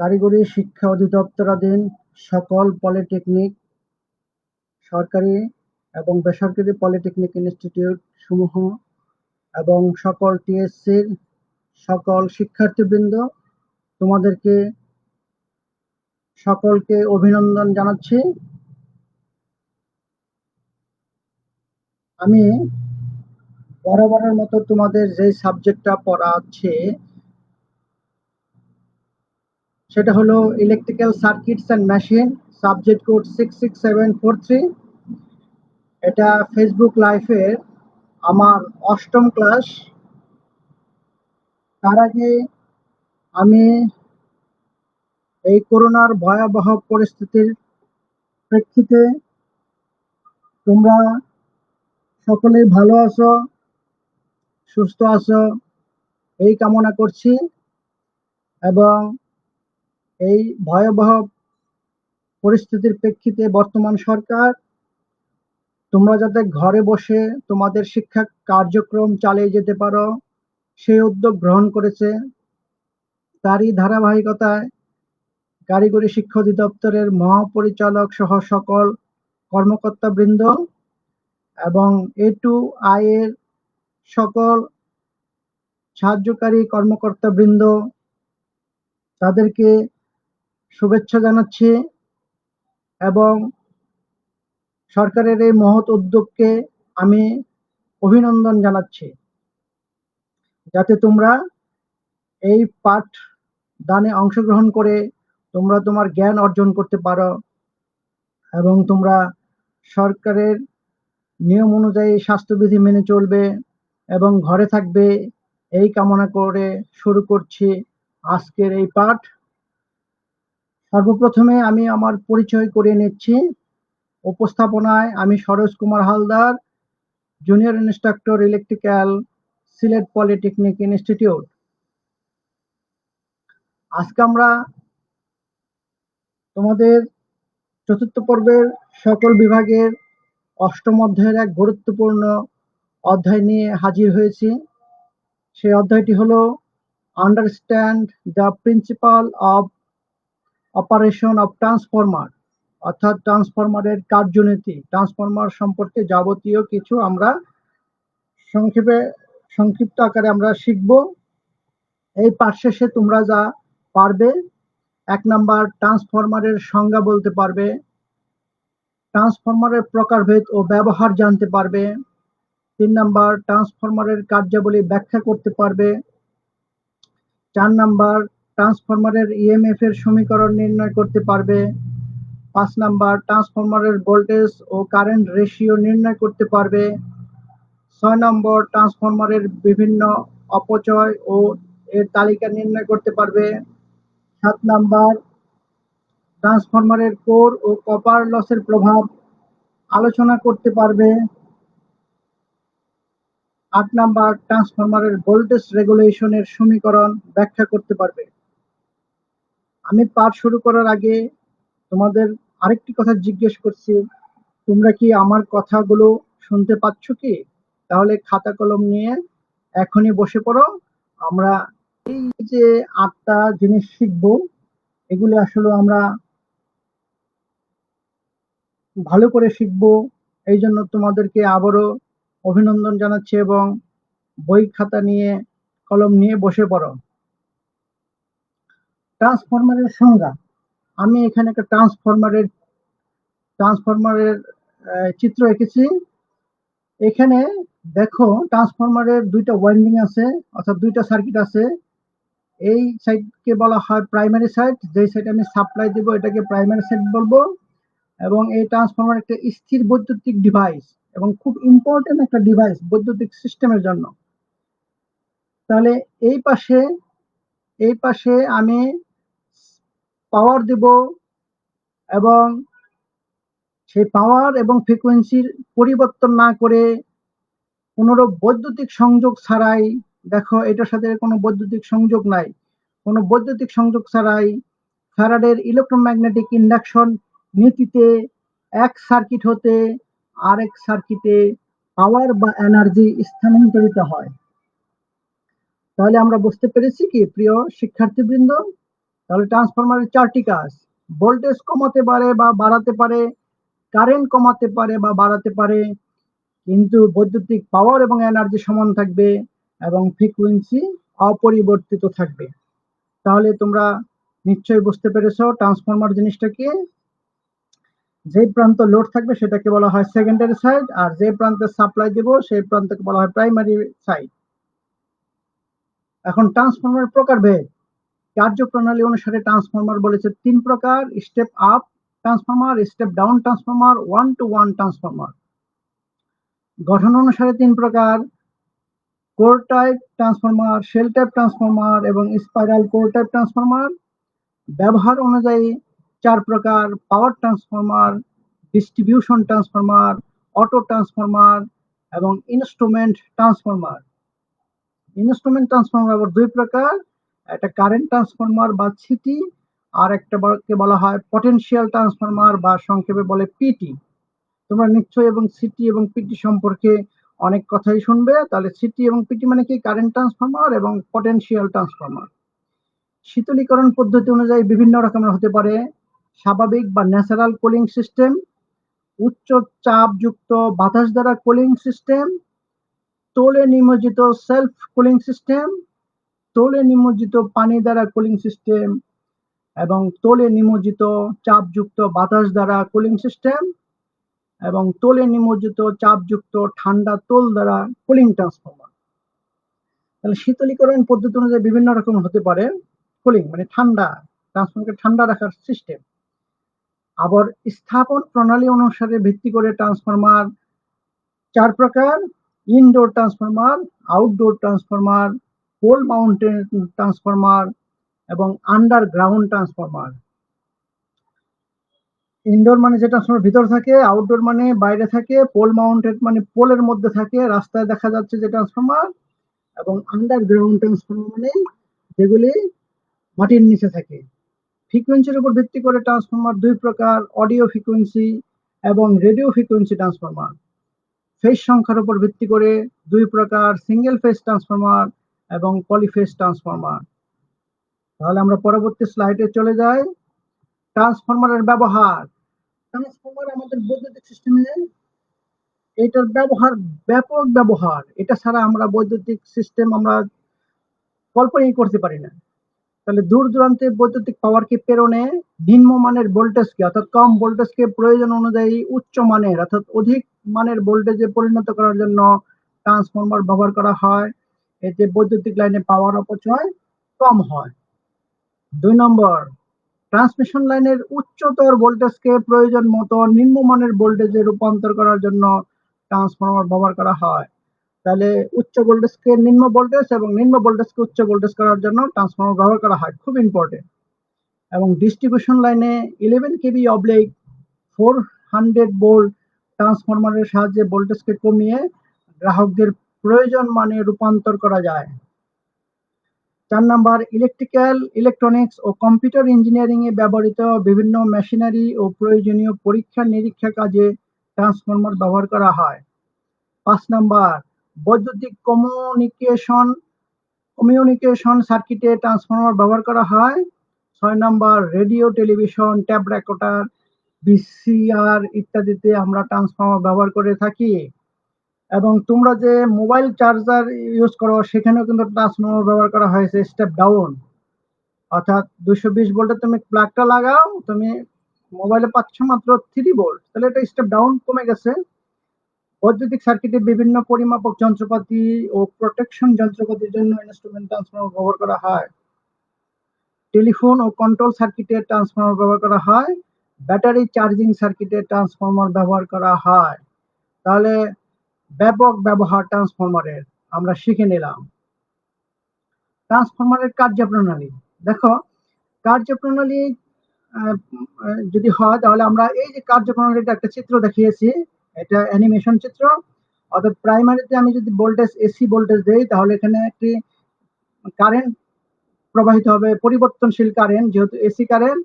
কারিগরি শিক্ষা অধিদপ্তরাধীন সকল পলিটেকনিক, সরকারি এবং বেসরকারি পলিটেকনিক ইনস্টিটিউট সমূহ এবং সকল টিএসসির সকল শিক্ষার্থীবৃন্দ, তোমাদেরকে সকলকে অভিনন্দন জানাচ্ছি। আমি বরাবরের মতো তোমাদের যে সাবজেক্টটা পড়াচ্ছে সেটা হলো electrical circuits and machine, subject code 66743। এটা ফেসবুক লাইভের আমার 8ম ক্লাস। তার আগে আমি এই করোনার ভয়াবহ পরিস্থিতির প্রেক্ষিতে তোমরা সকলেই ভালো আছো, সুস্থ আছো এই কামনা করছি, এবং এই ভয়াবহ পরিস্থিতির প্রেক্ষিতে বর্তমান সরকার তোমরা যাতে ঘরে বসে তোমাদের শিক্ষা কার্যক্রম চালিয়ে যেতে পারো সেই উদ্যোগ গ্রহণ করেছে। তারই ধারাবাহিকতায় কারিগরি শিক্ষা অধিদপ্তরের মহাপরিচালক সহ সকল কর্মকর্তাবৃন্দ এবং A2I এর সকল সাহায্যকারী কর্মকর্তাবৃন্দ, তাদেরকে শুভেচ্ছা জানাচ্ছি এবং সরকারের এই মহৎ উদ্যোগকে আমি অভিনন্দন জানাচ্ছি, যাতে তোমরা এই পাঠ দানে অংশগ্রহণ করে তোমরা তোমার জ্ঞান অর্জন করতে পারো এবং তোমরা সরকারের নিয়ম অনুযায়ী স্বাস্থ্যবিধি মেনে চলবে এবং ঘরে থাকবে এই কামনা করে শুরু করছি আজকের এই পাঠ। সর্বপ্রথমে আমি আমার পরিচয় করিয়ে নিচ্ছি। উপস্থাপনায় আমি Saroj Kumar Haldar, junior instructor electrical, Sylhet polytechnic institute. আজকে আমরা তোমাদের চতুর্থ পর্বের সকল বিভাগের 8ম অধ্যায়ের এক গুরুত্বপূর্ণ অধ্যায় নিয়ে হাজির হয়েছি। সেই অধ্যায়টি হলো understand the principal of operation of transformer, অর্থাৎ ট্রান্সফরমারের কার্যনীতি। ট্রান্সফরমার সম্পর্কে যাবতীয় কিছু আমরা সংক্ষিপ্ত আকারে আমরা শিখব। এই পাঠ শেষে তোমরা যা পারবে, 1 নাম্বার ট্রান্সফরমারের সংজ্ঞা বলতে পারবে, ট্রান্সফরমারের প্রকারভেদ ও ব্যবহার জানতে পারবে, 3 নাম্বার ট্রান্সফরমারের কার্যাবলী ব্যাখ্যা করতে পারবে, 4 নাম্বার ট্রান্সফরমারের ইএমএফ এর সমীকরণ নির্ণয় করতে পারবে, 5 নাম্বার ট্রান্সফরমারের ভোল্টেজ ও কারেন্ট রেশিও নির্ণয় করতে পারবে, 6 নম্বর ট্রান্সফরমারের বিভিন্ন অপচয় ও এর তালিকা নির্ণয় করতে পারবে, 7 নাম্বার ট্রান্সফরমারের কোর ও কপার লসের প্রভাব আলোচনা করতে পারবে, 8 নাম্বার ট্রান্সফরমারের ভোল্টেজ রেগুলেশনের সমীকরণ ব্যাখ্যা করতে পারবে। আমি পাঠ শুরু করার আগে তোমাদের আরেকটি কথা জিজ্ঞেস করছি, তোমরা কি আমার কথাগুলো শুনতে পাচ্ছ কি? তাহলে খাতা কলম নিয়ে এখনই বসে পড়ো। আমরা এই যে 8টা জিনিস শিখবো, এগুলো আসলে আমরা ভালো করে শিখবো। এই জন্য তোমাদেরকে আবারও অভিনন্দন জানাচ্ছি এবং বই খাতা নিয়ে কলম নিয়ে বসে পড়ো। ট্রান্সফরমারের সংজ্ঞা। আমি এখানে একটা ট্রান্সফরমারের চিত্র এঁকেছি। এখানে দেখো ট্রান্সফরমারের 2টা ওয়াইন্ডিং আছে, অর্থাৎ 2টা সার্কিট আছে। এই সাইডকে বলা হয় প্রাইমারি সাইড, যেই সাইড আমি সাপ্লাই দেব এটাকে প্রাইমারি সাইড বলবো। এবং এই ট্রান্সফরমার একটা স্থির বৈদ্যুতিক ডিভাইস এবং খুব ইম্পর্টেন্ট একটা ডিভাইস বৈদ্যুতিক সিস্টেমের জন্য। তাহলে এই পাশে আমি পাওয়ার দেব এবং সেই পাওয়ার এবং ফ্রিকোয়েন্সির পরিবর্তন না করে কোনোরূপ বৈদ্যুতিক সংযোগ ছাড়াই, দেখো এটার সাথে কোনো বৈদ্যুতিক সংযোগ নাই, কোনো বৈদ্যুতিক সংযোগ ছাড়াই ফ্যারাডের ইলেকট্রোম্যাগনেটিক ইন্ডাকশন নীতিতে এক সার্কিট হতে আরেক সার্কিটে পাওয়ার বা এনার্জি স্থানান্তরিত হয়। তাহলে আমরা বুঝতে পেরেছি কি প্রিয় শিক্ষার্থীবৃন্দ? তাহলে ট্রান্সফরমারের 4টি কাজ। ভোল্টেজ কমাতে পারে বা বাড়াতে পারে, কারেন্ট কমাতে পারে বা বাড়াতে পারে, কিন্তু বৈদ্যুতিক পাওয়ার এবং এনার্জি সমান থাকবে এবং ফ্রিকোয়েন্সি অপরিবর্তিত থাকবে। তাহলে তোমরা নিশ্চয়ই বুঝতে পেরেছো ট্রান্সফরমার জিনিসটা কি। যে প্রান্ত লোড থাকবে সেটাকে বলা হয় সেকেন্ডারি সাইড, আর যে প্রান্তে সাপ্লাই দেব সেই প্রান্তকে বলা হয় প্রাইমারি সাইড। এখন ট্রান্সফরমারের প্রকারভেদ। কার্যপ্রণালী অনুসারে ট্রান্সফরমার বলেছে 3 প্রকার: step up transformer, step down transformer, 1-to-1 transformer. গঠন অনুসারে 3 প্রকার: core type transformer, shell type transformer এবং স্পাইরাল কোর টাইপ ট্রান্সফরমার। ব্যবহার অনুযায়ী 4 প্রকার: power transformer, distribution transformer, auto transformer এবং ইনস্ট্রুমেন্ট ট্রান্সফরমার। ইনস্ট্রুমেন্ট ট্রান্সফরমার আবার 2 প্রকার: একটা কারেন্ট ট্রান্সফরমার বা সিটি, আর একটা বলা হয় পটেনশিয়াল ট্রান্সফরমার বা সংক্ষেপে বলে পিটি। তোমরা নিশ্চয়ই এবং সিটি এবং পিটি সম্পর্কে অনেক কথাই শুনবে। তাহলে সিটি এবং পিটি মানে কি? কারেন্ট ট্রান্সফরমার এবং পটেনশিয়াল ট্রান্সফরমার। শীতলীকরণ পদ্ধতি অনুযায়ী বিভিন্ন রকমের হতে পারে: স্বাভাবিক বা ন্যাচারাল কুলিং সিস্টেম, উচ্চ চাপযুক্ত বাতাস দ্বারা কুলিং সিস্টেম, তৌলে নিমজ্জিত সেলফ কুলিং সিস্টেম, তৌলে নিমজ্জিত পানি দ্বারা কুলিং সিস্টেম এবং তৌলে নিমজ্জিত চাপযুক্ত বাতাস দ্বারা কুলিং সিস্টেম এবং তৌলে নিমজ্জিত চাপযুক্ত ঠান্ডা তোল দ্বারা কুলিং ট্রান্সফরমার। তাহলে শীতলীকরণ পদ্ধতি অনুযায়ী বিভিন্ন রকম হতে পারে কুলিং মানে ঠান্ডা, ট্রান্সফরমারকে ঠান্ডা রাখার সিস্টেম। আবার স্থাপন প্রণালী অনুসারে ভিত্তি করে ট্রান্সফরমার 4 প্রকার: indoor transformer, outdoor transformer, pole mounted transformer এবং আন্ডারগ্রাউন্ড ট্রান্সফরমার। ইনডোর মানে যে ট্রান্সফরমার ভিতরে থাকে, আউটডোর মানে বাইরে থাকে, পোল মাউন্টেড মানে পোলের মধ্যে থাকে, রাস্তায় দেখা যাচ্ছে যে ট্রান্সফরমার, এবং আন্ডারগ্রাউন্ড ট্রান্সফরমার মানে যেগুলি মাটির নিচে থাকে। ফ্রিকোয়েন্সির উপর ভিত্তি করে ট্রান্সফরমার 2 প্রকার: অডিও ফ্রিকোয়েন্সি এবং রেডিও ফ্রিকোয়েন্সি ট্রান্সফরমার। ফেজ সংখ্যার উপর ভিত্তি করে 2 প্রকার: সিঙ্গেল ফেজ ট্রান্সফরমার এবং পলিফেজ ট্রান্সফরমার। তাহলে আমরা পরবর্তী স্লাইডে চলে যাই। ট্রান্সফরমারের ব্যবহার। ট্রান্সফরমার আমাদের বৈদ্যুতিক সিস্টেমে এটার ব্যবহার, ব্যাপক ব্যবহার। এটা ছাড়া আমরা বৈদ্যুতিক সিস্টেম আমরা কল্পনাই করতে পারি না। তাহলে দূর দূরান্তে বৈদ্যুতিক পাওয়ারকে প্রেরণে নিম্নমানের ভোল্টেজকে অর্থাৎ কম ভোল্টেজকে প্রয়োজন অনুযায়ী উচ্চ মানের অর্থাৎ অধিক মানের ভোল্টেজে পরিণত করার জন্য ট্রান্সফরমার ব্যবহার করা হয়। এতে বৈদ্যুতিক লাইনে পাওয়ার অপচয় কম হয়। 2 নম্বর, ট্রান্সমিশন লাইনের উচ্চতর ভোল্টেজকে প্রয়োজন মতো নিম্নমানের ভোল্টেজে রূপান্তর করার জন্য ট্রান্সফরমার ব্যবহার করা হয়। তাহলে উচ্চ ভোল্টেজকে নিম্ন ভোল্টেজ এবং নিম্ন ভোল্টেজকে উচ্চ ভোল্টেজ করার জন্য ট্রান্সফরমার ব্যবহার করা হয়, খুব ইম্পর্টেন্ট। এবং ডিস্ট্রিবিউশন লাইনে 11 কেভি অবলিক 400 ভোল্ট ট্রান্সফরমারের সাহায্যে ভোল্টেজকে কমিয়ে গ্রাহকদের প্রয়োজন মানে রূপান্তর করা যায়। 4 নম্বর, ইলেকট্রিক্যাল, ইলেকট্রনিক্স ও কম্পিউটার ইঞ্জিনিয়ারিং এ ব্যবহৃত বিভিন্ন মেশিনারি ও প্রয়োজনীয় পরীক্ষা নিরীক্ষা কাজে ট্রান্সফরমার ব্যবহার করা হয়। 5 নম্বর, বৈদ্যুতিক কমিউনিকেশন সার্কিটে ট্রান্সফরমার ব্যবহার করা হয়। 6 নম্বর, radio, television, tape recorder, VCR ইত্যাদিতে আমরা ট্রান্সফরমার ব্যবহার করে থাকি। এবং তোমরা যে মোবাইল চার্জার ইউজ করো সেখানেও কিন্তু ট্রান্সফরমার ব্যবহার করা হয়েছে স্টেপ ডাউন, অর্থাৎ 220 ভোল্টে তুমি প্লাগটা লাগাও, তুমি মোবাইলে পাচ্ছ মাত্র 3 ভোল্ট, তাহলে এটা স্টেপ ডাউন কমে গেছে। বৈদ্যুতিক সার্কিটে বিভিন্ন পরিমাপক যন্ত্রপাতি ও প্রোটেকশন যন্ত্রপাতির জন্য ইনস্ট্রুমেন্ট ট্রান্সফরমার ব্যবহার করা হয়। টেলিফোন ও কন্ট্রোল সার্কিটে ট্রান্সফরমার ব্যবহার করা হয়। ব্যাটারি চার্জিং সার্কিটে ট্রান্সফরমার ব্যবহার করা হয়। তাহলে ব্যাপক ব্যবহার ট্রান্সফরমারের আমরা শিখে নিলাম। ট্রান্সফরমারের কার্যপ্রণালী দেখো, কার্যপ্রণালী যদি হয় তাহলে আমরা এই যে কার্যপ্রণালীটা একটা চিত্র দেখিয়েছি, এটা অ্যানিমেশন চিত্র। অর্থাৎ প্রাইমারিতে আমি যদি ভোল্টেজ এসি ভোল্টেজ দেই তাহলে এখানে একটি কারেন্ট প্রবাহিত হবে, পরিবর্তনশীল কারেন্ট, যেহেতু এসি কারেন্ট।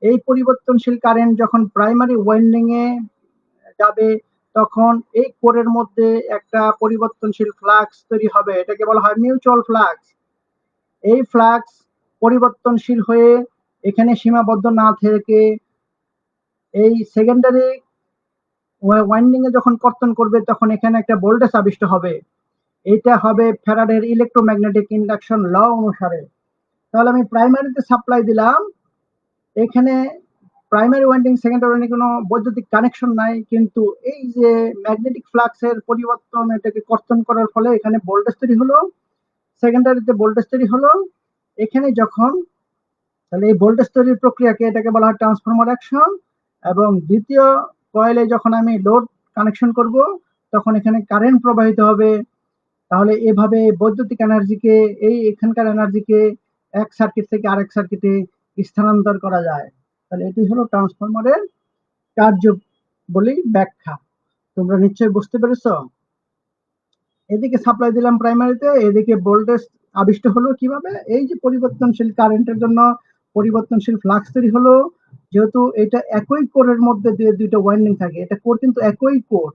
এই পরিবর্তনশীল কারেন্ট যখন প্রাইমারি ওয়াইন্ডিং এ যাবে তখন এই কোরের মধ্যে একটা পরিবর্তনশীল ফ্লাক্স তৈরি হবে, এটাকে বলা হয় মিউচুয়াল ফ্লাক্স। এই ফ্লাক্স পরিবর্তনশীল হয়ে এখানে সীমাবদ্ধ না থেকে এই সেকেন্ডারি ওয়াইন্ডিং এ যখন কর্তন করবে তখন এখানে একটা ভোল্টেজ আবিষ্ট হবে। এটা হবে ফ্যারাডের ইলেকট্রোম্যাগনেটিক ইন্ডাকশন ল অনুসারে। তাহলে আমি প্রাইমারিতে সাপ্লাই দিলাম, এখানে প্রাইমারি ওয়াইন্ডিং সেকেন্ডারি ওয়াইন্ডিং কোনো বৈদ্যুতিক কানেকশন নাই, কিন্তু এই যে ম্যাগনেটিক ফ্লাক্সের পরিবর্তন এটাকে কর্তন করার ফলে এখানে ভোল্টেজ তৈরি হলো, সেকেন্ডারিতে ভোল্টেজ তৈরি হলো। এখানে যখন তাহলে এই ভোল্টেজ তৈরির প্রক্রিয়াকে এটাকে বলা হয় ট্রান্সফরমার অ্যাকশন। এবং দ্বিতীয় কয়েলে যখন আমি লোড কানেকশন করব তখন এখানে কারেন্ট প্রবাহিত হবে। তাহলে এভাবে বৈদ্যুতিক এনার্জিকে এখানকার এনার্জিকে এক সার্কিট থেকে আরেক সার্কিটে স্থানান্তর করা যায়। তাহলে এটি হলো ট্রান্সফরমারের কার্যবলী ব্যাখ্যা। তোমরা নিশ্চয়ই বুঝতে পেরেছ। এদিকে সাপ্লাই দিলাম প্রাইমারিতে, এদিকে ভোল্টেজ আবিষ্ট হলো কিভাবে, এই যে পরিবর্তনশীল কারেন্টের জন্য পরিবর্তনশীল ফ্লাক্স তৈরি হলো। যেহেতু এটা একই কোরের মধ্যে দিয়ে দুইটা ওয়াইন্ডিং থাকে, এটা কোর কিন্তু একই কোর,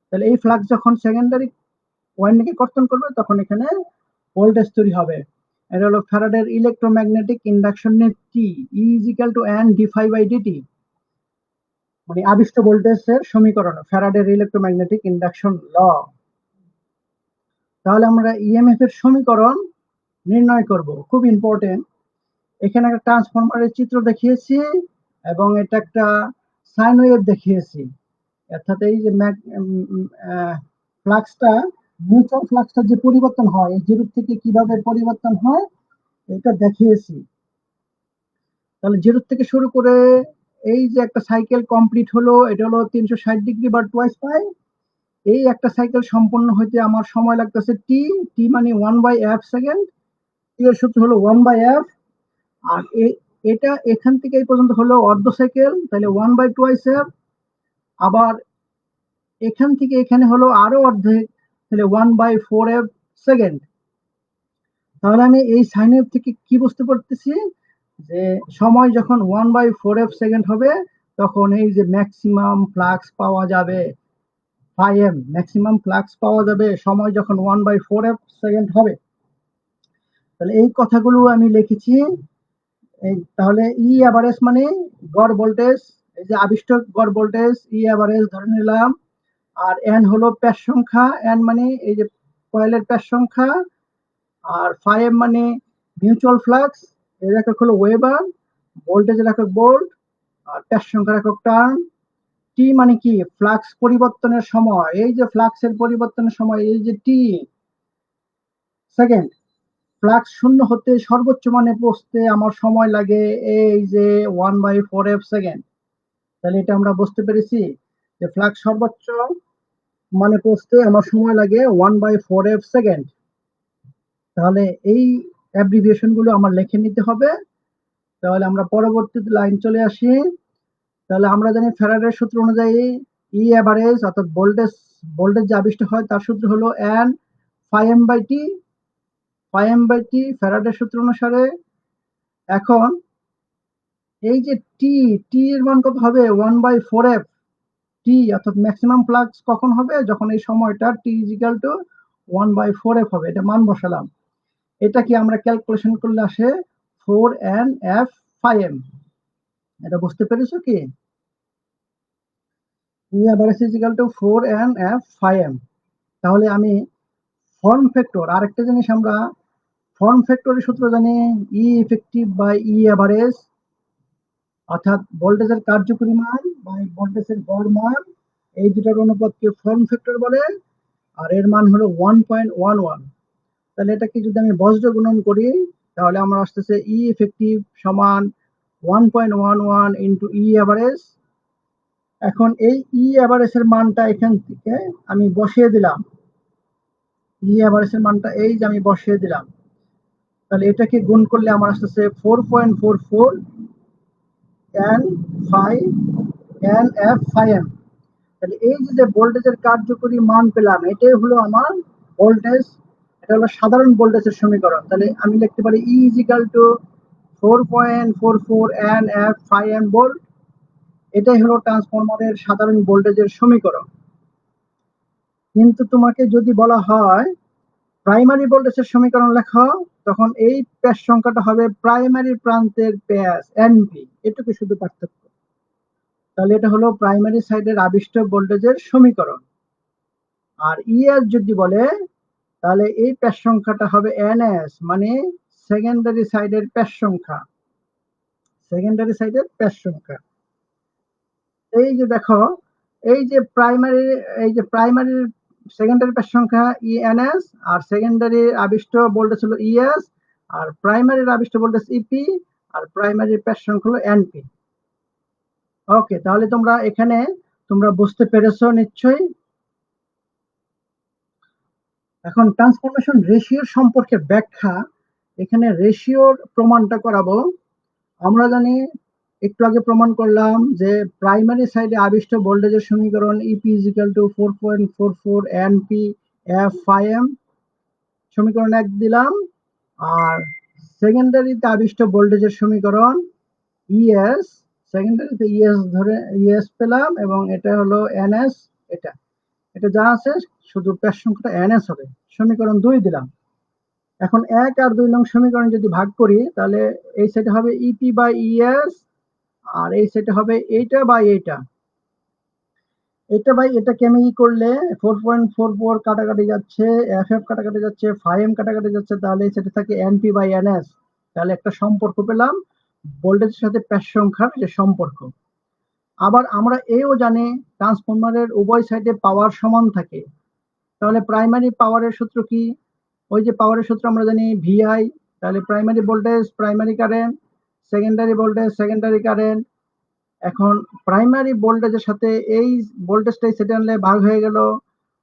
তাহলে এই ফ্লাক্স যখন সেকেন্ডারি ওয়াইন্ডিং এ কর্তন করবে তখন এখানে ভোল্টেজ তৈরি হবে। এটা হলো ফ্যারাডের ইলেকট্রোম্যাগনেটিক ইন্ডাকশনের T is equal to N D phi by DT, মানে আবিষ্ট ভোল্টেজের সমীকরণ, ফ্যারাডের ইলেকট্রোম্যাগনেটিক ইন্ডাকশন ল। তাহলে আমরা ইএমএফ এর সমীকরণ নির্ণয় করব, খুব ইম্পর্টেন্ট। এখানে একটা ট্রান্সফরমারের চিত্র দেখিয়েছি এবং এটা একটা সাইন ওয়েভ দেখিয়েছি। অর্থাৎ এই যে ফ্লাক্সটা, মিউচুয়াল ফ্লাক্সটা যে পরিবর্তন হয় এই জিরো থেকে কিভাবে পরিবর্তন হয় এটা দেখিয়েছি। তাহলে জিরো থেকে শুরু করে এই যে একটা সাইকেল কমপ্লিট হলো, এটা হলো 360 ডিগ্রি বা টুয়াইস পাই। এই একটা সাইকেল সম্পূর্ণ হইতে আমার সময় লাগতেছে টি, টি মানে 1/f সেকেন্ড, টি এর সূত্র হলো 1/f। আর এটা এখান থেকে এই পর্যন্ত হলো অর্ধ সাইকেল, তাহলে 1/2f। আবার এখান থেকে এখানে হলো আরো অর্ধেক, তাহলে 1/4f সেকেন্ড। তাহলে আমি এই সাইন ওয়েভ থেকে কি বুঝতে পারতেছি, যে সময় যখন 1/4f সেকেন্ড হবে তখন এই যে ম্যাক্সিমাম ফ্লাক্স পাওয়া যাবে, ফাইএম ম্যাক্সিমাম ফ্লাক্স পাওয়া যাবে সময় যখন 1/4f সেকেন্ড হবে। তাহলে এই কথাগুলো আমি লিখেছি। তাহলে ই এভারেজ মানে গড় ভোল্টেজ, এই যে আবিষ্ট গড় ভোল্টেজ ই এভারেজ ধরে নিলাম। আর এন হলো প্যাচ সংখ্যা, এন মানে এই যে কয়েলের প্যাচ সংখ্যা। আর ফাইএম মানে মিউচুয়াল ফ্লাক্স, এর একক হলো ওয়েবার, ভোল্টেজের একক ভোল্ট, আর প্যাচ সংখ্যার একক টার্ন। টি মানে কি, ফ্লাক্স পরিবর্তনের সময়, এই যে ফ্লাক্সের পরিবর্তনের সময় এই যে টি সেকেন্ড, ফ্লাক্স শূন্য হতে সর্বোচ্চ মানে পৌঁছতে আমার সময় লাগে এই যে 1/4f সেকেন্ড। তাহলে এটা আমরা বুঝতে পেরেছি যে ফ্লাক্স সর্বোচ্চ মানে পৌঁছতে আমার সময় লাগে 1/4f সেকেন্ড। তাহলে এই অ্যাব্রিভিয়েশন গুলো আমার লিখে নিতে হবে। তাহলে আমরা পরবর্তী লাইন চলে আসি। তাহলে আমরা জানি ফ্যারাডের সূত্র অনুযায়ী ই এভারেজ অর্থাৎ ভোল্টেজ যে আবিষ্ট হয় তার সূত্র হলো N phi M by T, ফ্যারাডের সূত্র অনুসারে। এখন এই যে টি, টি এর মান কত হবে 1/4f টি, অর্থাৎ ম্যাক্সিমাম ফ্লাক্স কখন হবে, যখন এই সময়টা টি ইজ ইকুয়াল টু 1/4f হবে। এটা মান বসালাম, এটা কি আমরা ক্যালকুলেশন করলে আসে 4NF ফাই এম। এটা বুঝতে পেরেছো কি, E average is equal to 4NF phi M. তাহলে আমি ফর্ম ফ্যাক্টর, আরেকটা জিনিস আমরা ফর্ম ফ্যাক্টরের সূত্র জানি, ই ইফেক্টিভ বাই ই এভারেজ, অর্থাৎ ভোল্টেজের কার্যকরী মান বা ভোল্টেজের গড় মান, এই দুটার অনুপাতকে ফর্ম ফ্যাক্টর বলে। আর এর মান হলো 1.11। তাহলে এটাকে যদি আমি বজ্র গুণন করি তাহলে আমার আসতেছে ই ইফেক্টিভ সমান 1.11 ইন্টু ই এভারেজ। এখন এই ই এভারেজের মানটা এখান থেকে আমি বসিয়ে দিলাম, ই এভারেজের মানটা এই যে আমি বসিয়ে দিলাম। তাহলে এটাকে গুণ করলে আমার আসতেছে 4.44 এন এফ ফাই এম। তাহলে এই যে ভোল্টেজের কার্যকরী মান পেলাম, এটাই হলো আমার ভোল্টেজ, এটা হলো সাধারণ ভোল্টেজের সমীকরণ। তাহলে আমি লিখতে পারি E is equal to 4.44 N F phi M volt. এটাই হলো ট্রান্সফরমারের সাধারণ ভোল্টেজের সমীকরণ। কিন্তু তোমাকে যদি বলা হয় প্রাইমারি ভোল্টেজের সমীকরণ লেখো, তখন এই প্যাচ সংখ্যাটা হবে প্রাইমারি প্রান্তের প্যাচ এনপি, এটুকু শুধু পার্থক্য। তাহলে এটা হলো প্রাইমারি সাইডের আবিষ্ট ভোল্টেজের সমীকরণ। আর ইএস যদি বলে তাহলে এই প্যাচ সংখ্যাটা হবে এনএস, মানে সেকেন্ডারি সাইডের প্যাচ সংখ্যা, সেকেন্ডারি সাইডের প্যাচ সংখ্যা। এই যে দেখো, এই যে প্রাইমারি সেকেন্ডারি প্যাচ সংখ্যা ইএনএস, আর সেকেন্ডারি আবিষ্ট ভোল্টেজ হলো ইএস, আর প্রাইমারির আবিষ্ট ভোল্টেজ ইপি, আর প্রাইমারি প্যাচ সংখ্যা হলো এনপি। ওকে, তাহলে তোমরা এখানে বুঝতে পেরেছো নিশ্চয়ই। এখন ট্রান্সফরমেশন রেশিওর সম্পর্কে ব্যাখ্যা, এখানে রেশিওর প্রমাণটা করাবো। আমরা জানি, একটু আগে প্রমাণ করলাম যে প্রাইমারি সাইডে আবিষ্ট ভোল্টেজের সমীকরণ EP is equal to 4.44 NP F phi M, সমীকরণ 1 দিলাম। আর সেকেন্ডারিতে আবিষ্ট ভোল্টেজের সমীকরণ ইএস, সেকেন্ডারিতে ইএস পেলাম, এবং এটা হলো এনএস। এটা যা আছে শুধু প্যাচ সংখ্যাটা এনএস হবে, সমীকরণ 2 দিলাম। এখন 1 আর 2 নং সমীকরণ যদি ভাগ করি, তাহলে এই সাইডে হবে ইপি বাই ইএস, আর এই সাইডে হবে এইটা বাই এইটা। এটা বাই এটাকে আমি কি করলে 4.44 কাটাকাটি যাচ্ছে, এফ কাটাকাটি যাচ্ছে, 5m কাটাকাটি যাচ্ছে, তাহলে এই সাইডে থাকে এনপি বাই এনএস। তাহলে একটা সম্পর্ক পেলাম ভোল্টেজের সাথে প্যাচ সংখ্যার যে সম্পর্ক। আবার আমরা এও জানি ট্রান্সফরমারের উভয় সাইডে পাওয়ার সমান থাকে। তাহলে প্রাইমারি পাওয়ারের সূত্র কি? ওই যে পাওয়ারের সূত্র আমরা জানি ভিআই, তাহলে primary voltage primary current, secondary voltage secondary current. এখন প্রাইমারি ভোল্টেজের সাথে এই ভোল্টেজটাই সেটে আনলে ভাগ হয়ে গেল,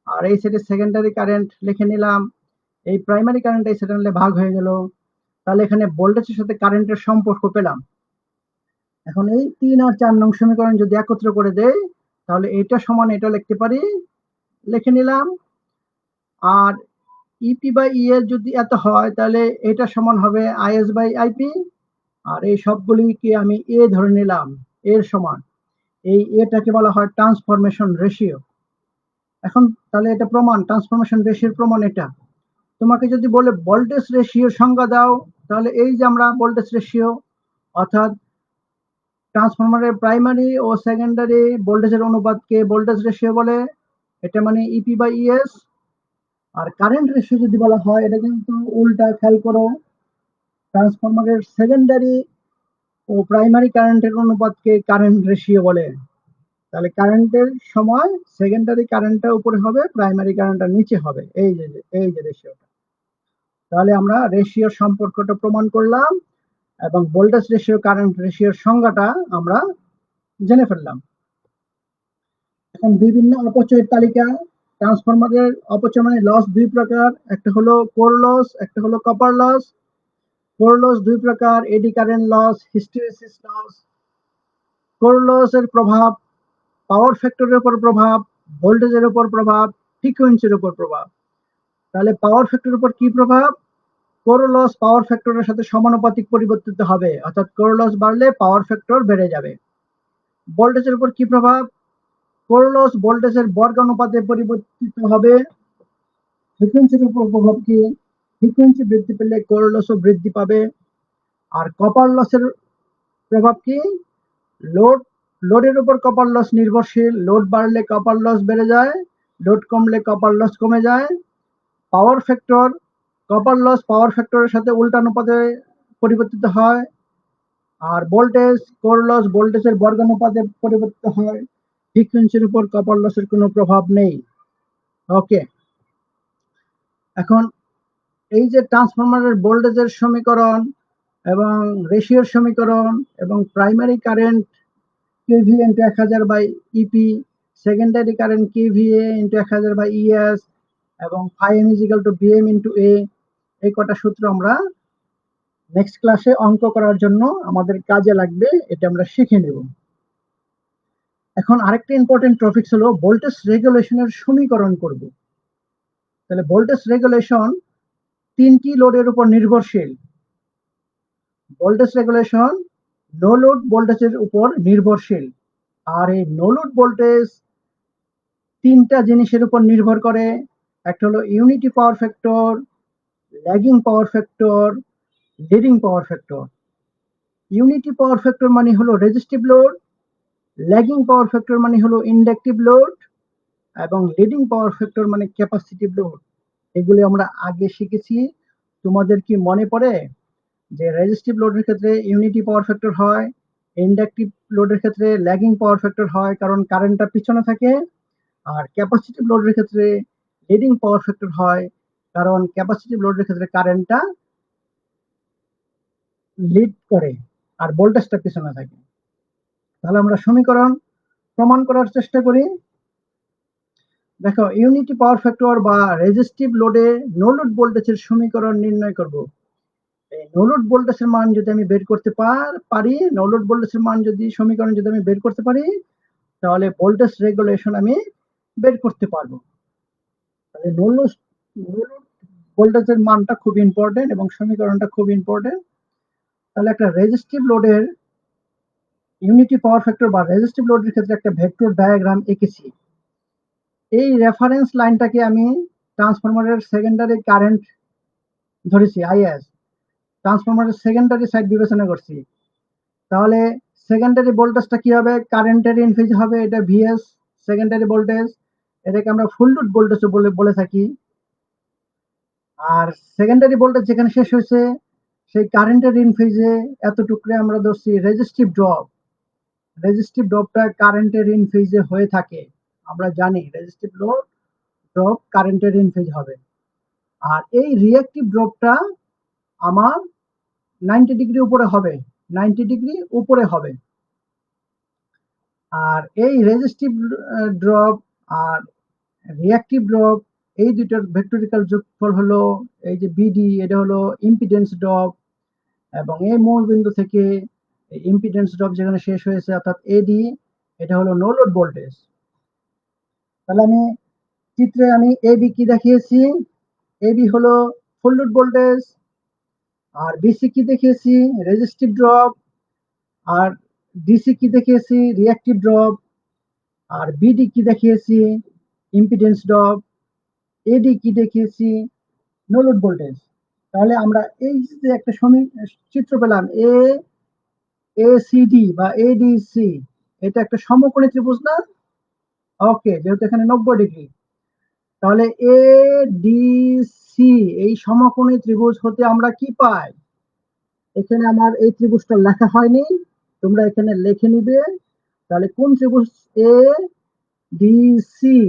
আর এই সেটে সেকেন্ডারি কারেন্ট লিখে নিলাম, এই প্রাইমারি কারেন্ট এই সেটে আনলে ভাগ হয়ে গেল। তাহলে এখানে ভোল্টেজের সাথে কারেন্টের সম্পর্ক পেলাম। এখন এই 3 আর 4 নং সমীকরণ যদি একত্র করে দেই, তাহলে এটা সমান এটা লিখতে পারি, লিখে নিলাম। আর ইপি বাই ইএস যদি এত হয়, তাহলে এটা সমান হবে আইএস বাই আইপি। আর এই সবগুলিকে আমি এ ধরে নিলাম, এর সমান। এই এটাকে বলা হয় ট্রান্সফরমেশন রেশিও। এখন তাহলে এটা প্রমাণ, ট্রান্সফরমেশন রেশিওর প্রমাণ এটা। তোমাকে যদি বলে ভোল্টেজ রেশিওর সংজ্ঞা দাও, তাহলে এই যে আমরা ভোল্টেজ রেশিও, অর্থাৎ ট্রান্সফরমারের প্রাইমারি ও সেকেন্ডারি ভোল্টেজের অনুপাতকে ভোল্টেজ রেশিও বলে, এটা মানে ইপি বাই ইএস। আর কারেন্ট রেশিও যদি বলা হয়, এটা কিন্তু উল্টা, খেয়াল করো। ট্রান্সফরমারের সেকেন্ডারি ও প্রাইমারি কারেন্টের অনুপাতকে কারেন্ট রেশিও বলে। তাহলে কারেন্টের সময় সেকেন্ডারি কারেন্টটা উপরে হবে, প্রাইমারি কারেন্টটা নিচে হবে, এই যে রেশিওটা। তাহলে আমরা রেশিওর সম্পর্কটা প্রমাণ করলাম, এবং ভোল্টেজ রেশিও কারেন্ট রেশিওর সংজ্ঞাটা আমরা জেনে ফেললাম। এখন বিভিন্ন অপচয়ের তালিকা। ট্রান্সফরমারের অপচয় মানে লস 2 প্রকার, একটা হলো কোর লস, একটা হলো কপার লস। কোর লস 2 প্রকার, eddy current loss, hysteresis loss. Core লসের প্রভাব পাওয়ার ফ্যাক্টরের উপর প্রভাব, ভোল্টেজের উপর প্রভাব, ফ্রিকোয়েন্সির উপর প্রভাব। তাহলে পাওয়ার ফ্যাক্টরের উপর কি প্রভাব? কোর লস পাওয়ার ফ্যাক্টরের সাথে সমানুপাতিক পরিবর্তিত হবে, অর্থাৎ কোর লস বাড়লে পাওয়ার ফ্যাক্টর বেড়ে যাবে। ভোল্টেজের উপর কি প্রভাব? কোর লস ভোল্টেজের বর্গানুপাতে পরিবর্তিত হবে। ফ্রিকোয়েন্সির উপর প্রভাব কি? ফ্রিকোয়েন্সি বৃদ্ধি পেলে কোর লসও বৃদ্ধি পাবে। আর কপার লসের প্রভাব কি? লোডের উপর কপার লস নির্ভরশীল, লোড বাড়লে কপার লস বেড়ে যায়, লোড কমলে কপার লস কমে যায়। পাওয়ার ফ্যাক্টর, কপার লস পাওয়ার ফ্যাক্টরের সাথে উল্টানুপাতে পরিবর্তিত হয়। আর ভোল্টেজ, কোর লস ভোল্টেজের বর্গানুপাতে পরিবর্তিত হয়। ফ্রিকোয়েন্সির উপর কপার লসের কোনো প্রভাব নেই। ওকে, এখন এই যে ট্রান্সফরমারের ভোল্টেজের সমীকরণ এবং রেশিওর সমীকরণ এবং primary current KV into 1000 by EP, secondary current KVA into 1000 by ES, এবং phi M equal to BM into A, এই কটা সূত্র আমরা নেক্সট ক্লাসে অঙ্ক করার জন্য আমাদের কাজে লাগবে, এটা আমরা শিখে নেব। এখন আরেকটা ইম্পর্টেন্ট টপিক হলো ভোল্টেজ রেগুলেশনের সমীকরণ করব। তাহলে ভোল্টেজ রেগুলেশন 3টি লোডের উপর নির্ভরশীল। ভোল্টেজ রেগুলেশন নো লোড ভোল্টেজের উপর নির্ভরশীল। আর এই নো লোড ভোল্টেজ 3টা জিনিসের উপর নির্ভর করে। একটা হলো unity power factor, lagging power factor, leading power factor. Unity power factor মানে হলো resistive load, lagging power factor মানে হলো ইন্ডাকটিভ লোড, এবং লিডিং পাওয়ার ফ্যাক্টর মানে ক্যাপাসিটিভ লোড। এগুলি আমরা আগে শিখেছি। তোমাদের কি মনে পড়ে যে রেজিস্টিভ লোডের ক্ষেত্রে ইউনিটি পাওয়ার ফ্যাক্টর হয়, ইন্ডাকটিভ লোডের ক্ষেত্রে ল্যাগিং পাওয়ার ফ্যাক্টর হয় কারণ কারেন্টটা পিছনে থাকে, আর ক্যাপাসিটিভ লোডের ক্ষেত্রে লিডিং পাওয়ার ফ্যাক্টর হয় কারণ ক্যাপাসিটিভ লোডের ক্ষেত্রে কারেন্টটা লিড করে আর ভোল্টেজটা পিছনে থাকে। তাহলে আমরা সমীকরণ প্রমাণ করার চেষ্টা করি। দেখো, ইউনিটি পাওয়ার ফ্যাক্টর বা রেজিস্টিভ লোডে নো লোড ভোল্টেজের সমীকরণ নির্ণয় করব। এই নো লোড ভোল্টেজের মান যদি আমি বের করতে পারি, নো লোড ভোল্টেজের মান যদি সমীকরণ যদি আমি বের করতে পারি, তাহলে ভোল্টেজ রেগুলেশন আমি বের করতে পারবো। তাহলে নো লোড ভোল্টেজের মানটা খুব ইম্পর্টেন্ট এবং সমীকরণটা খুব ইম্পর্টেন্ট। তাহলে একটা রেজিস্টিভ লোডের ইউনিটি পাওয়ার ফ্যাক্টর বা রেজিস্টিভ লোডের ক্ষেত্রে একটা ভেক্টর ডায়াগ্রাম এঁকেছি। এই রেফারেন্স লাইনটাকে আমি ট্রান্সফরমারের সেকেন্ডারি কারেন্ট ধরেছি আইএস, ট্রান্সফরমারের সেকেন্ডারি সাইড বিবেচনা করছি। তাহলে সেকেন্ডারি ভোল্টেজটা কি হবে? কারেন্টের ইন ফেজ হবে, এটা ভিএস সেকেন্ডারি ভোল্টেজ, এটাকে আমরা ফুল লোড ভোল্টেজ বলে থাকি। আর সেকেন্ডারি ভোল্টেজ যেখানে শেষ হয়েছে সেই কারেন্টের ইন ফেজে এতটুকরে আমরা ধরছি রেজিস্টিভ ড্রপ। রেজিস্টিভ ড্রপটা কারেন্টের ইন ফেজে হয়ে থাকে, আমরা জানি রেজিস্টিভ ড্রপ কারেন্টের ইন ফেজ হবে। আর এই রিঅ্যাক্টিভ ড্রপটা আমার 90 ডিগ্রি উপরে হবে, 90 ডিগ্রি উপরে হবে। আর এই রেজিস্টিভ ড্রপ আর রিঅ্যাক্টিভ ড্রপ এই দুইটার ভেক্টরিক্যাল যোগফল হলো এই যে বিডি, এটা হলো ইম্পিডেন্স ড্রপ, এবং এই মূল বিন্দু থেকে ইম্পিডেন্স ড্রপ যেখানে শেষ হয়েছে অর্থাৎ এডি, এটা হলো নো লোড ভোল্টেজ। তাহলে আমি চিত্রে আমি এবি কি দেখিয়েছি? এবি হলো ফুল লোড ভোল্টেজ, আর বিসি কি দেখিয়েছি? রেজিস্টিভ ড্রপ, আর ডিসি কি দেখিয়েছি? রিঅ্যাক্টিভ ড্রপ, আর বিডি কি দেখিয়েছি? ইম্পিডেন্স ড্রপ, এডি কি দেখিয়েছি? No load voltage. তাহলে আমরা এই যে একটা চিত্র পেলাম এসিডি বা এডিসি, এটা একটা সমকোণী ত্রিভুজ না? ওকে, যেহেতু এখানে 90 ডিগ্রি, তাহলে এডিসি এই সমকোণী ত্রিভুজ হতে আমরা কি পাই? এখানে আমার এই ত্রিভুজটা লেখা হয়নি, তোমরা এখানে লিখে নিবে। তাহলে কোন ত্রিভুজ? এ ডিসি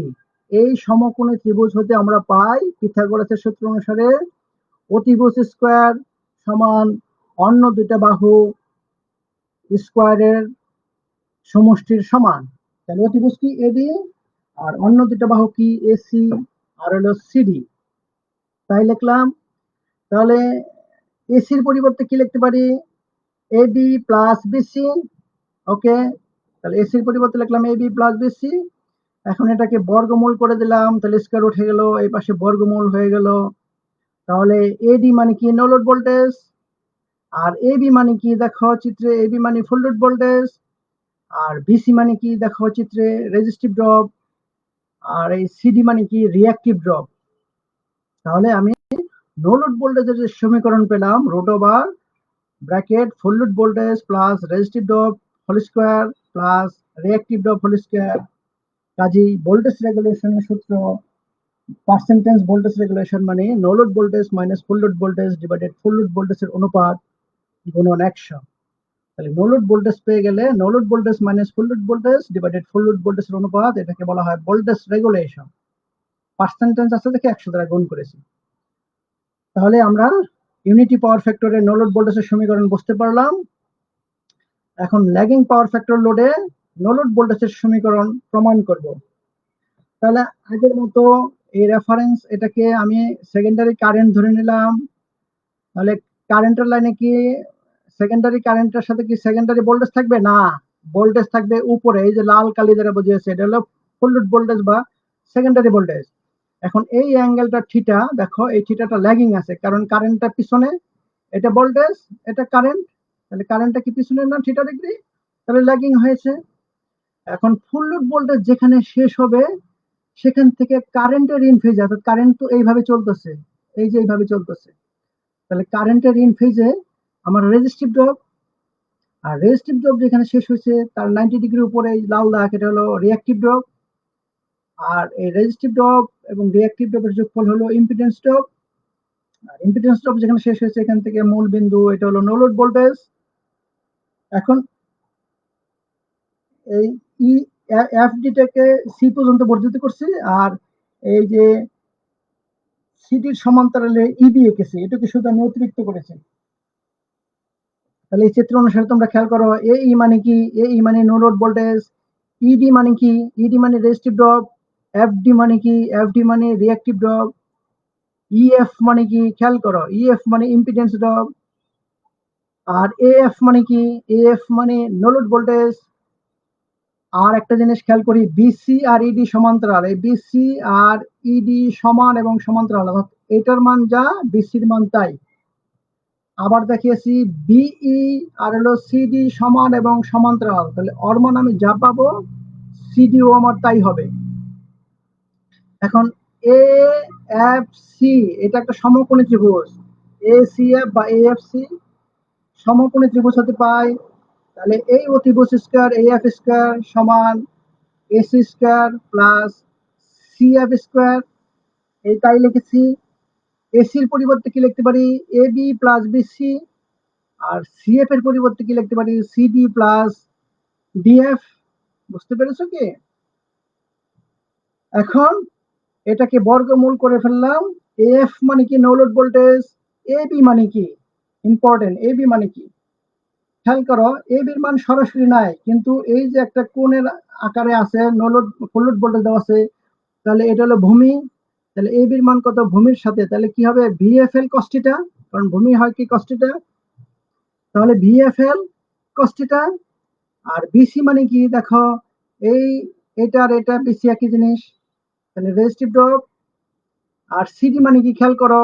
এই সমকোণী ত্রিভুজ হতে আমরা পাই পিথাগোরাসের সূত্র অনুসারে অতিভুজ স্কয়ার সমান অন্য দুইটা বাহু স্কয়ারের সমষ্টির সমান। তাহলে অতিভুজ কি? এডি, আর অন্য দুইটা বাহু কি? এসি আর হলো সিডি। তাই লিখলাম। তাহলে এসির পরিবর্তে কি লিখতে পারি? AB plus BC. ওকে, তাহলে এসির পরিবর্তে লিখলাম এবি প্লাস বিসি। এখন এটাকে বর্গমূল করে দিলাম, তাহলে স্কয়ার উঠে গেল, এই পাশে বর্গমূল হয়ে গেল। তাহলে এডি মানে কি? No load voltage. আর এবি মানে কি? দেখো চিত্রে, এবি মানে ফুল লোড ভোল্টেজ। আর বিসি মানে কি? দেখো চিত্রে রেজিস্টিভ ড্রপ। আর এই সিডি মানে কি? Reactive drop. তাহলে আমি নো লোড ভোল্টেজের যে সমীকরণ পেলাম, root over bracket full load voltage plus resistive drop whole square plus reactive drop whole square. কাজেই ভোল্টেজ রেগুলেশনের সূত্র পার্সেন্টেজ ভোল্টেজ রেগুলেশন মানে no load voltage minus full load voltage divided full load ভোল্টেজের অনুপাত গুণন 100। তাহলে নো লোড ভোল্টেজ পেয়ে গেলে no load voltage minus full load voltage divided full load ভোল্টেজের অনুপাত, এটাকে বলা হয় ভোল্টেজ রেগুলেশন। পার্সেন্টেজ আছে দেখে 100 দ্বারা গুণ করেছি। তাহলে আমরা ইউনিটি পাওয়ার ফ্যাক্টরে নো লোড ভোল্টেজের সমীকরণ বুঝতে পারলাম। এখন ল্যাগিং পাওয়ার ফ্যাক্টর লোডে নো লোড ভোল্টেজের সমীকরণ প্রমাণ করব। তাহলে আগের মতো এই রেফারেন্স, এটাকে আমি সেকেন্ডারি কারেন্ট ধরে নিলাম। তাহলে কারেন্টের লাইনে কি সেকেন্ডারি কারেন্টের সাথে কি সেকেন্ডারি ভোল্টেজ থাকবে? না, ভোল্টেজ থাকবে উপরে, এই যে লাল কালি দ্বারা বুঝিয়েছে, এটা হলো ফুল লোড ভোল্টেজ বা সেকেন্ডারি ভোল্টেজ। এখন এই অ্যাঙ্গেলটা থিটা, দেখো এই থিটাটা ল্যাগিং আছে কারণ কারেন্টটা পিছনে, এটা ভোল্টেজ, এটা কারেন্ট, তাহলে কারেন্টটা কি পিছনে না থিটা ডিগ্রি, তাহলে ল্যাগিং হয়েছে। এখন ফুল লোড ভোল্টেজ যেখানে শেষ হবে সেখান থেকে কারেন্টের ইন ফেজ, অর্থাৎ কারেন্ট তো এইভাবে চলতেছে, এই যে এইভাবে চলতেছে। তাহলে কারেন্টের ইন ফেজে আমার রেজিস্টিভ ড্রপ, আর রেজিস্টিভ ড্রপ যেখানে শেষ হয়েছে তার 90 ডিগ্রি উপরে লাল দাগ, এটা হলো রিঅ্যাক্টিভ ড্রপ। আর এই রেজিস্টিভ ড্রপ এবং রিঅ্যাক্টিভ ড্রপের যোগফল হলো ইম্পিডেন্স ড্রপ। আর ইম্পিডেন্স ড্রপ যেখানে শেষ হয়েছে এখান থেকে মূল বিন্দু, এটা হলো নো লোড ভোল্টেজ। এখন এই ই এফডিটাকে সি পর্যন্ত বর্ধিত করছি, আর এই যে সিটির সমান্তরালে ইবি এঁকেছি, এটাকে শুধু আমি অতিরিক্ত করেছি। তাহলে এই চিত্র অনুসারে তোমরা খেয়াল করো, এই মানে কি, এই মানে নো লোড ভোল্টেজ, ইডি মানে কি, ইডি মানে রেজিস্টিভ ড্রপ, এফডি মানে কি, এফডি মানে রিঅ্যাক্টিভ ড্রপ, ইএফ মানে কি, খেয়াল করো, ইএফ মানে ইম্পিডেন্স ড্রপ, আর এএফ মানে কি, এএফ মানে নো লোড ভোল্টেজ। আর একটা জিনিস খেয়াল করি, বিসি আর ইডি সমান্তরাল, এই বিসি আর ইডি সমান এবং সমান্তরাল, অর্থাৎ এটার মান যা বিসির মান তাই। আবার দেখিয়েছি বিই আর হলো সিডি সমান এবং সমান্তরাল, তাহলে ওর মান আমি যা পাবো সিডিও আমার তাই হবে। এখন এ এফ সি এটা একটা সমকোণী ত্রিভুজ, এ সি এফ বা এ এফ সি সমকোণী ত্রিভুজ হতে পায়। তাহলে এই অতিভুজ স্কয়ার এ এফ স্কয়ার সমান AC square plus C F square, এই তাই লিখেছি। এসির পরিবর্তে কি লিখতে পারি, এ বি প্লাস বিসি, আর সিএফ এর পরিবর্তে কি লিখতে পারি, সিডি প্লাস ডিএফ। বুঝতে পেরেছো কি? এখন এটাকে বর্গমূল করে ফেললাম। এফ মানে কি, no load voltage. A B মানে কি, ইম্পর্টেন্ট, এ বি মানে কি খেয়াল করো, এ বির মান সরাসরি নাই, কিন্তু এই যে একটা কোণের আকারে আছে, no load full load voltage দেওয়া আছে, তাহলে এটা হলো ভূমি। তাহলে এ বির মান কত, ভূমির সাথে, তাহলে কি হবে ভিএফএল কস থিটা, কারণ ভূমি হয় কি কস থিটা, তাহলে ভিএফএল কস থিটা। আর বিসি মানে কি, দেখো এই এটা আর এটা বিসি একই জিনিস, তাহলে রেজিস্টিভ ড্রপ। আর সিডি মানে কি খেয়াল করো,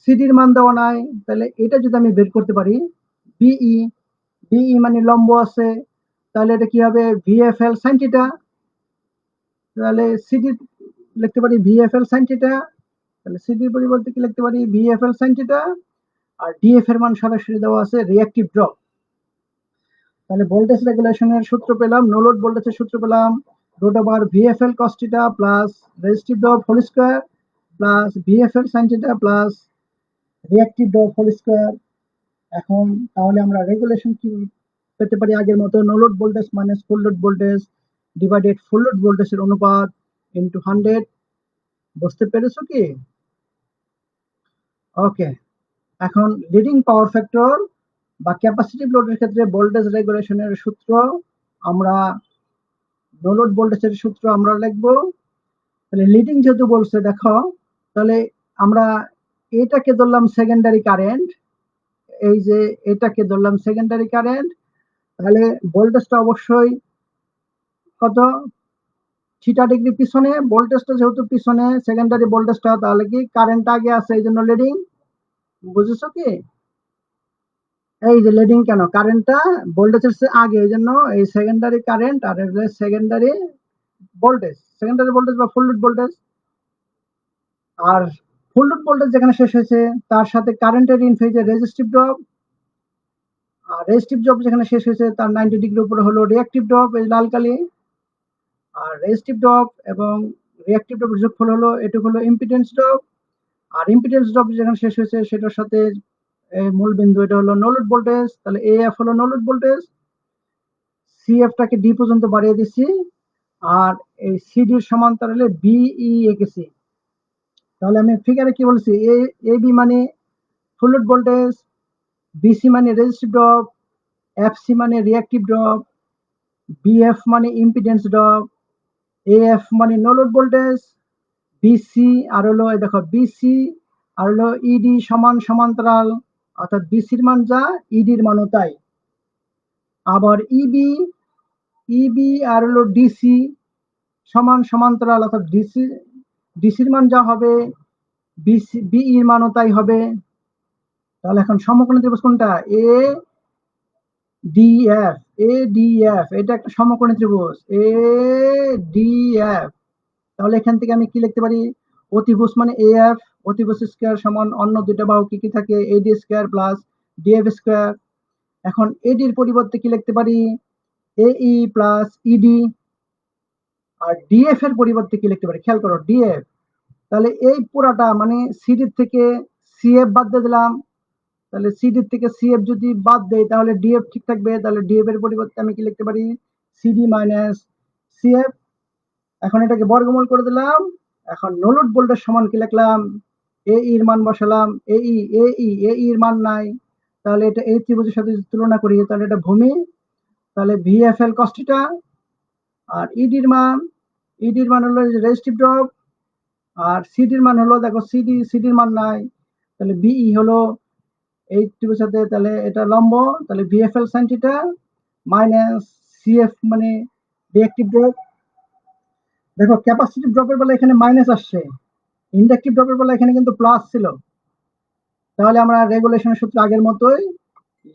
সিডির মান দেওয়া নাই, তাহলে এটা যদি আমি বের করতে পারি বিই, বিই মানে লম্ব আছে, তাহলে এটা কি হবে ভিএফএল সাইন থিটা। তাহলে সিডি লিখতে পারি ভিএফএল সাইন থিটা, তাহলে সিডির পরিবর্তে কি লিখতে পারি ভিএফএল সাইন থিটা। আর ডিএফ এর মান সরাসরি দেওয়া আছে রিঅ্যাক্টিভ ড্রপ। তাহলে ভোল্টেজ রেগুলেশনের সূত্র পেলাম, নো লোড ভোল্টেজের সূত্র পেলাম, root over VFL cos theta plus resistive drop whole square plus VFL sine theta plus reactive drop whole square. এখন তাহলে আমরা রেগুলেশন কি পেতে পারি, আগের মতো no load voltage minus full load voltage divided full load ভোল্টেজের অনুপাত ইনটু 100। বুঝতে পেরেছো কি? ওকে, এখন লিডিং পাওয়ার ফ্যাক্টর বা ক্যাপাসিটিভ লোডের ক্ষেত্রে ভোল্টেজ রেগুলেশনের সূত্র আমরা, নো লোড ভোল্টেজের সূত্র আমরা লিখবো। তাহলে লিডিং যেহেতু বলছে, দেখো তাহলে আমরা এটাকে ধরলাম সেকেন্ডারি কারেন্ট, এই যে এটাকে ধরলাম সেকেন্ডারি কারেন্ট, তাহলে ভোল্টেজটা অবশ্যই কত, থিটা ডিগ্রি পিছনে, ভোল্টেজটা যেহেতু পিছনে সেকেন্ডারি ভোল্টেজটা, তাহলে কি কারেন্ট আগে আছে, এই জন্য লিডিং। বুঝেছো কি? এই যে লিডিং কেন, কারেন্টটা ভোল্টেজের আগে, এই জন্য এই সেকেন্ডারি কারেন্ট আর সেকেন্ডারি ভোল্টেজ, সেকেন্ডারি ভোল্টেজ বা ফুল লোড ভোল্টেজ। আর ফুল লোড ভোল্টেজ যেখানে শেষ হয়েছে তার সাথে কারেন্টের ইন ফেজে রেজিস্টিভ ড্রপ, আর রেজিস্টিভ ড্রপ যেখানে শেষ হয়েছে তার 90 ডিগ্রি উপরে হলো রিঅ্যাক্টিভ ড্রপ, এই লাল কালি। আর রেজিস্টিভ ড্রপ এবং রিঅ্যাক্টিভ ড্রপের যোগফল হলো এটুকু হলো ইম্পিডেন্স ড্রপ। আর ইম্পিডেন্স ড্রপ যেখানে শেষ হয়েছে সেটার সাথে মূল বিন্দু, এটা হলো নো লোড ভোল্টেজ, তাহলে এএফ হলো নো লোড ভোল্টেজ। সিএফটাকে ডি পর্যন্ত বাড়িয়ে দিচ্ছি, আর এই সিডির সমান্তরালে বিই এঁকেছি। তাহলে আমি ফিগারে কি বলছি, এ বি মানে ফুল লোড ভোল্টেজ, বিসি মানে রেজিস্টিভ ড্রপ, এফসি মানে রিঅ্যাক্টিভ ড্রপ, বিএফ মানে ইম্পিডেন্স ড্রপ, এএফ মানে নো লোড ভোল্টেজ, বিসি আর হলো দেখো বিসি আর হলো ইডি সমান সমান্তরাল, অর্থাৎ বিসির মান যা ইডির মানও তাই। আবার ইবি, ইবি আর হলো ডিসি সমান সমান্তরাল, অর্থাৎ ডিসির মান যা হবে বিসি বিইর মানও তাই হবে। তাহলে এখন সমকোণী ত্রিভুজ কোনটা, এ ডিএফ, এ ডিএফ এটা একটা সমকোণী ত্রিভুজ এ ডিএফ। তাহলে এখান থেকে আমি কি লিখতে পারি, অতিভুজ মানে এএফ, অতিভুজ স্কয়ার সমান অন্য দুইটা বাহু কি থাকে, এডি স্কয়ার প্লাস ডিএফ স্কয়ার। এখন এডির পরিবর্তে কি লিখতে পারি, এই প্লাস ইডি। আর ডিএফ এর পরিবর্তে কি লিখতে পারি, খেয়াল করো ডিএফ। তাহলে এই পুরাটা মানে সিডি থেকে সিএফ বাদ দিয়ে দিলাম, তাহলে সিডি থেকে সিএফ যদি বাদ দেয় তাহলে ডিএফ ঠিক থাকবে। তাহলে ডিএফ এর পরিবর্তে আমি কি লিখতে পারি, সিডি মাইনাস সিএফ। এখন এটাকে বর্গমূল করে দিলাম। এখন নো লোড ভোল্টেজ সমান কি লিখলাম, এই এর মান বসালাম, এই এর মান নাই, তাহলে এটা এই ত্রিভুজের সাথে তুলনা করি তাহলে এটা ভূমি, তাহলে ভিএফএল cos θ। আর ইডির মান হলো রেজিস্টিভ ড্রপ, আর সিডির মান হলো দেখো সিডির মান নাই, তাহলে বিই হলো এই ত্রিভুজের সাথে, তাহলে এটা লম্ব, তাহলে ভিএফএল sin θ মাইনাস সিএফ মানে রিঅ্যাক্টিভ ড্রপ। দেখো ক্যাপাসিটিভ ড্রপের বেলা এখানে মাইনাস আসছে, ইন্ডাকটিভ ড্রপের বেলা এখানে কিন্তু প্লাস ছিল। তাহলে আমরা রেগুলেশনের সূত্র আগের মতোই,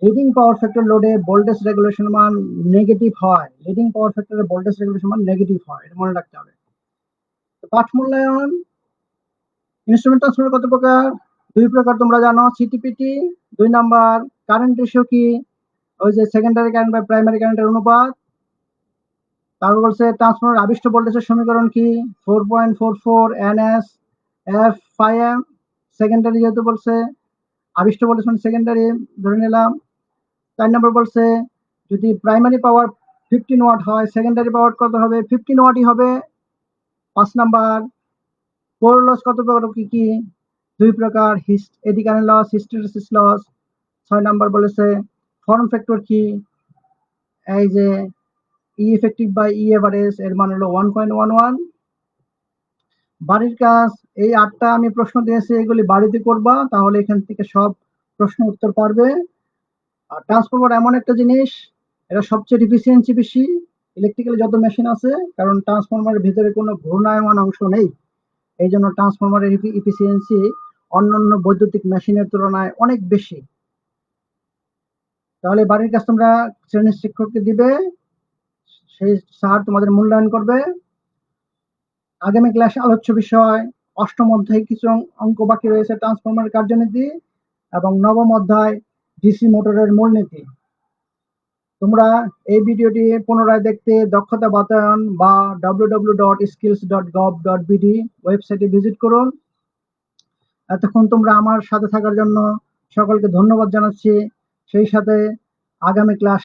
লিডিং পাওয়ার ফ্যাক্টর লোডে ভোল্টেজ রেগুলেশন মান নেগেটিভ হয়, লিডিং পাওয়ার ফ্যাক্টরে ভোল্টেজ রেগুলেশন মান নেগেটিভ হয়, এটা মনে রাখতে হবে। পাঠ মূল্যায়ন, ইনস্ট্রুমেন্ট ট্রান্সফার কত প্রকার, দুই প্রকার তোমরা জানো, সিটিপিটি। 2 নাম্বার কারেন্ট রেশিও কি, ওই যে সেকেন্ডারি কারেন্ট বাই প্রাইমারি কারেন্টের অনুপাত। তারপর বলছে ট্রান্সফরমার আবিষ্ট ভোল্টেজের সমীকরণ কি, 4.44 NS F phi m। Secondary যেহেতু বলছে, আবিষ্ট ভোল্টেজ মানে সেকেন্ডারি ধরে নিলাম। 4 নম্বর বলছে যদি প্রাইমারি পাওয়ার 15 ওয়াট হয়, সেকেন্ডারি পাওয়ার কত হবে, 15 ওয়াটই হবে। 5 নাম্বার কোর লস কত প্রকার কি কি, 2 প্রকার, eddy current loss, hysteresis loss. 6 number বলেছে ফর্ম ফ্যাক্টর কি, এই যে E effective by E average এর মান হলো 1.11। বাড়ির কাজ এই 8টা আমি প্রশ্ন দিয়েছি, এগুলি বাড়িতে করবা, তাহলে এখান থেকে সব প্রশ্ন উত্তর পারবে। আর ট্রান্সফরমার এমন একটা জিনিস, এটা সবচেয়ে এফিসিয়েন্সি বেশি ইলেকট্রিক্যালি যত মেশিন আছে, কারণ ট্রান্সফরমারের ভিতরে কোনো ঘূর্ণায়মান অংশ নেই, এই জন্য ট্রান্সফরমারের এফিসিয়েন্সি অন্যান্য বৈদ্যুতিক মেশিনের তুলনায় অনেক বেশি। তাহলে বাড়ির কাজ তোমরা শ্রেণীর শিক্ষককে দিবে, সেই স্যার তোমাদের মূল্যায়ন করবে। আগামী ক্লাসে আলোচ্য বিষয় 8ম অধ্যায়ে কিছু অঙ্ক বাকি রয়েছে, ট্রান্সফরমার কার্যনীতি, এবং 9ম অধ্যায় ডিসি মোটরের মূলনীতি। তোমরা এই ভিডিওটি পুনরায় দেখতে দক্ষতা বাতায়ন বা www.skills.gov.bd ওয়েবসাইটে ভিজিট করুন। এতক্ষণ তোমরা আমার সাথে থাকার জন্য সকলকে ধন্যবাদ জানাচ্ছি। সেই সাথে আগামী ক্লাস